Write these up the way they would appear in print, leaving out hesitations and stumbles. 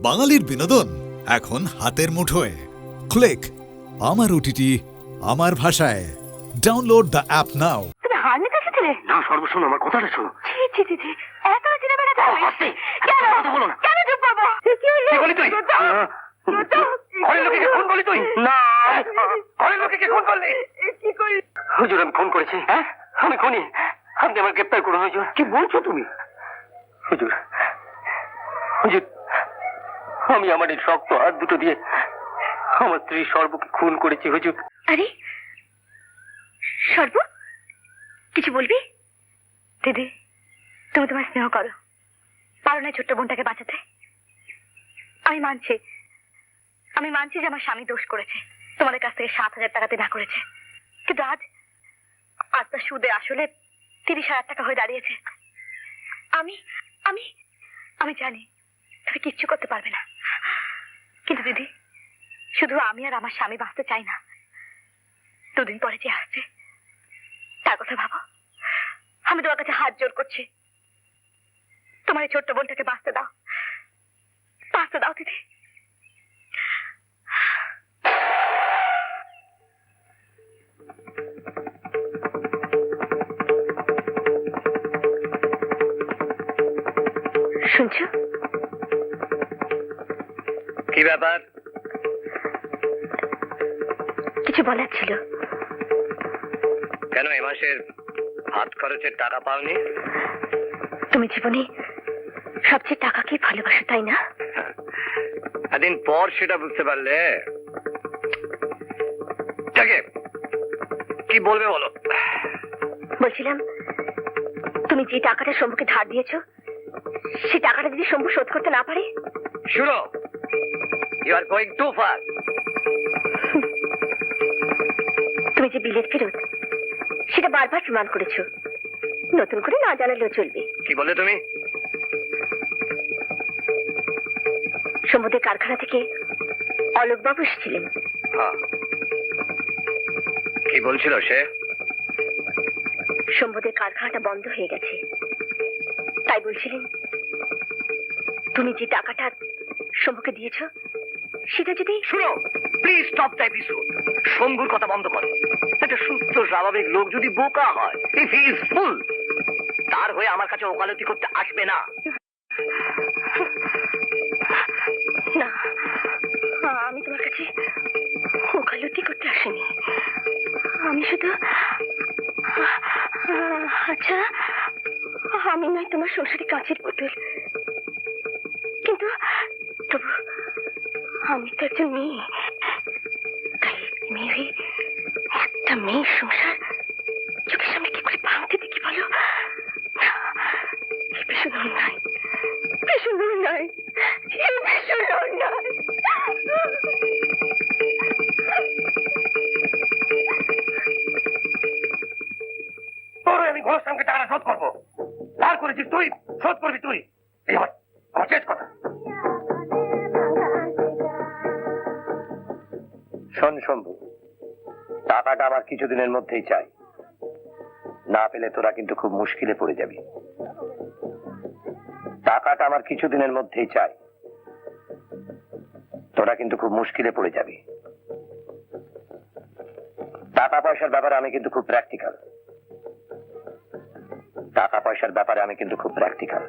বাঙালির বিনোদন এখন হাতের মুঠোয়। ক্লিক আমার ওটিটি আমার ভাষায়। ডাউনলোড দ্য অ্যাপ নাও। তুমি হারনিক এসেছিলে? না সর্বশোন, আমার কথাটা শোনো। ছি ছি ছি ছি, এত চিনে বেড়াতে হবে? কেন কথা বলো না। কেন চুপ করবো? কি বলি তুই? ঘরের লোকে ফোন করলি তুই? না, ঘরের লোকে ফোন করলি? কি করি? হুজুর, আমি ফোন করেছি। হ্যাঁ, আমি খুনি। আপনি আমার গ্রেপ্তার করুন হুজুর। কি বলছো তুমি? হুজুর, হুজুর, আমি আমার এই শক্ত হাত দুটো দিয়ে আমার স্ত্রী সর্বকে খুন করেছি হুজুর। আরে সর্ব, কিছু বলবি? দিদি, তুমি তোমার স্নেহ করো, পারো না ছোট্ট বোনটাকে বাঁচাতে? আমি মানছি যে আমার স্বামী দোষ করেছে, তোমাদের কাছ থেকে 7,000 টাকাতে না করেছে, কিন্তু আজ তার সুদে আসলে 30,000 টাকা হয়ে দাঁড়িয়েছে। আমি আমি আমি জানি তুমি কিচ্ছু করতে পারবে না, কিন্তু দিদি, শুধু আমি আর আমার স্বামী বাঁচতে চাই না। 2 দিন পরে যে আসছে তার কথা ভাবো। আমি তোমার কাছে হাত জোর করছি, তোমার এই ছোট্ট বোনটাকে বাঁচতে দাও, বাঁচতে দাও দিদি। শুনছো? কি ব্যাপার? কিছু বলার ছিল। কেন এ মাসের হাত খরচের টাকা পাওনি? তুমি জীবনে সবচেয়ে টাকাকেই ভালোবাসো, তাই না? এদিন পর সেটা বুঝতে পারলে। তাকে কি বলবে বলো? বলছিলাম, তুমি যে টাকাটা শম্ভুকে ধার দিয়েছো, সে টাকাটা যদি শম্ভু শোধ করতে না পারে? শুনো, you are going too far. তুমি যে বিলেত ফেরত, সেটা বারবার প্রমাণ করেছো, নতুন করে না জানালেও চলবে। কি বলে তুমি? শম্ভুদের কারখানা থেকে অলোকবাবু এসেছিলেন। হ্যাঁ, কি বলছিল সে? শম্ভুদের কারখানাটা বন্ধ হয়ে গেছে, তাই বলছিলেন তুমি যে টাকাটা শম্ভুকে দিয়েছো, সেটা যদি... শুনো, প্লিজ স্টপ দ্য এপিসোড। শম্ভুর কথা বন্ধ করো। একটা সুস্থ স্বাভাবিক লোক যদি বোকা হয়, ইফ হি ইজ ফুল, তার হয়ে আমার কাছে ওকালতি করতে আসবে না। না, আমি তোমার কাছে ওকালতি করতে আসিনি। আমি শুধু... আচ্ছা, আমি নয় তোমার সংসারে কাঁচের পুতুল, কিন্তু তবু আমি তো একজন মেয়ে, তাই মেয়ে, একটা মেয়ের সংসার চোখের সামনে কি করে ভাঙতে দেখি বলো? ভীষণ অন্যায়, ভীষণ অন্যায়, ভীষণ অন্যায়। তোর আমি ঘোষ সঙ্গে টাকাটা শোধ করবো। ধার করেছিস তুই, শোধ করবি তুই। এই আমার শেষ কথা। শোন শম্ভু, টাকাটা আমার কিছুদিনের মধ্যেই চাই, না পেলে তোরা কিন্তু খুব মুশকিলে পড়ে যাবি। টাকাটা আমার কিছুদিনের মধ্যেই চাই, তোরা কিন্তু খুব মুশকিলে পড়ে যাবি। টাকা পয়সার ব্যাপারে আমি কিন্তু খুব প্র্যাকটিক্যাল। টাকা পয়সার ব্যাপারে আমি কিন্তু খুব প্র্যাকটিক্যাল।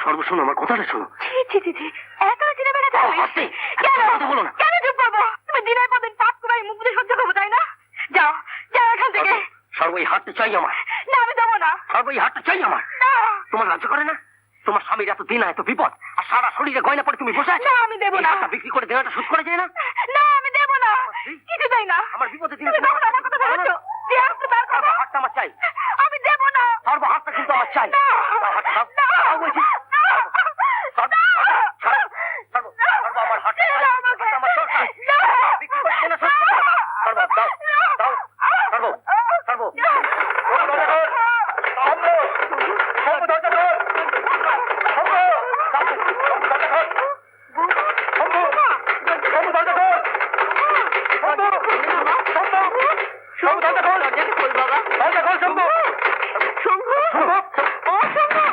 সর্বশোনো, আমার কথাটা শোনো। ছি ছি ছি ছি, এত চিনে বেড়াতে হবে? আস্তে, কেন কথা বলো না। কেন চুপ করবো? তুমি দিনের পর দিন পাপ করে মুখ দিয়ে সহ্য করবো, তাই না? যাও যাও এখান থেকে। সর্ব, এই হাতটা চাই আমার। না আমি দেবো না। সর্ব, এই হাতটা চাই আমার। না তোমার লজ্জা করে না? তোমার স্বামীর এত দিন এত বিপদ, আর সারা শরীরে গয়না পরে তুমি বসে আছো। না, আমি দেবো না। এই হাতটা বিক্রি করে দেওয়াটা সুদ করে যায় না? না আমি দেবো না, কিছু চাই না। আমার বিপদের দিনে তুমি কখন আমার কথা বলেছো? যে হাতটা তার সর্ব, কথা। হাতটা আমার চাই। আমি দেবো না। সর্ব, হাতটা কিন্তু আমার চাই। না। দাও, হাতটা দাও। না। দাও বলছি। সর্ব, সর্ব, সর্ব, আমার হাতটা চাই। হাতটা আমার দরকার। না। বিক্রি করে দেনা শোধ করতে হবে। সর্ব, দাও, দাও। সর্ব, সর্ব। সর্ব, দরজা খোল। সর্ব, সর্ব, দরজা খোল। সর্ব, সর্ব, দরজা খোল। সর্ব, সর্ব, দরজা খোল। সর্ব, সর্ব, দরজা খোল। দরজা খোল, সর্ব। শম্ভু, সর্ব। ও শম্ভু,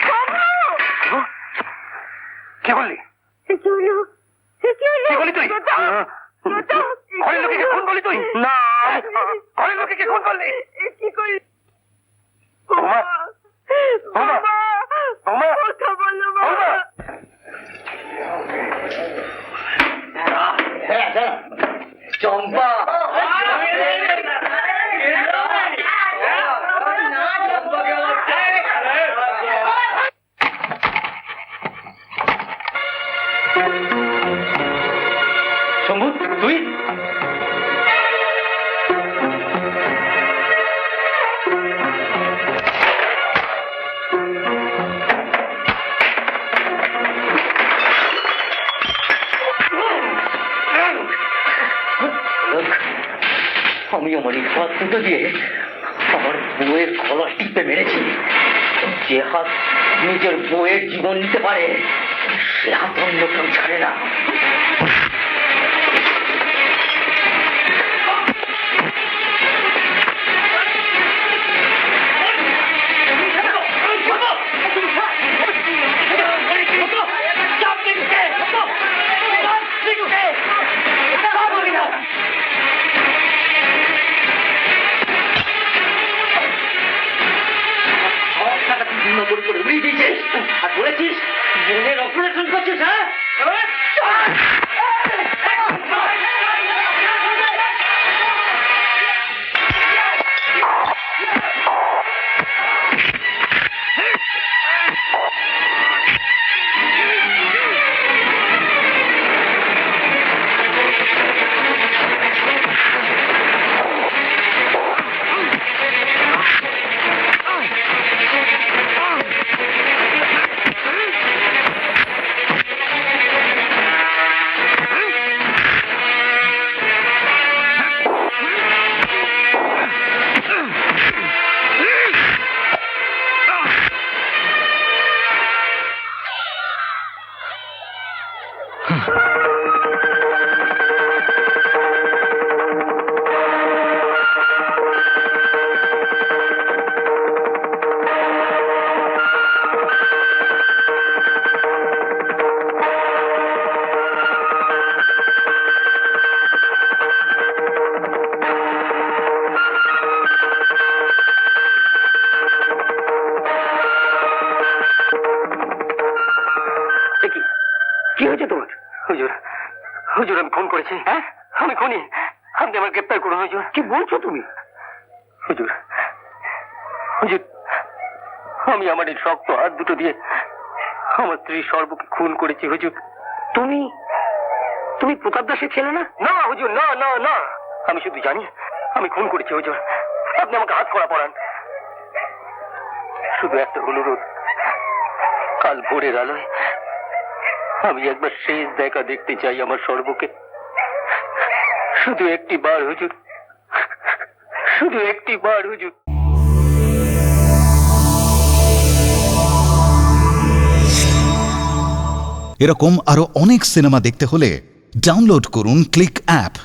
শম্ভু। কি বললি? কি হলো? কি বলি তুই? ঘরের লোকে খুন করলি তুই? না, ঘরের লোকে খুন করলি? কি করলি? বৌমা, বৌমা, বৌমা, কথা বলো মা। বৌমা। চম্পা, শম্ভু, তুই? আমি আমার এই হাত দুটো দিয়ে আমার বউয়ের গলা টিপে মেরেছি। যে হাত নিজের বউয়ের জীবন নিতে পারে, সে হাত অন্য কেউ ছাড়ে না। আর বলেছিস বোনের অপারেশন করছিস, হ্যাঁ? কি হয়েছে তোমার? হুজুর, হুজুর আমি খুন করেছি। হ্যাঁ, আমি খুনি। আপনি আমার গ্রেপ্তার করুন হুজুর। কি বলছো তুমি? হুজুর, হুজুর, আমি আমার এই শক্ত হাত দুটো দিয়ে আমার স্ত্রী সর্বকে খুন করেছি হুজুর। তুমি তুমি প্রতাপ দাসের ছেলে না? না হুজুর, না না না, আমি শুধু জানি আমি খুন করেছি হুজুর। আপনি আমাকে হাত করা পড়ান। শুধু একটা অনুরোধ, কাল ভোরের আলোয় আমি একবার শেষ দেখা দেখতে চাই আমার সর্বকে। শুধু একটি বার হুজুর, শুধু একটি বার হুজুর। এরকম আরো অনেক সিনেমা দেখতে হলে ডাউনলোড করুন ক্লিক অ্যাপ।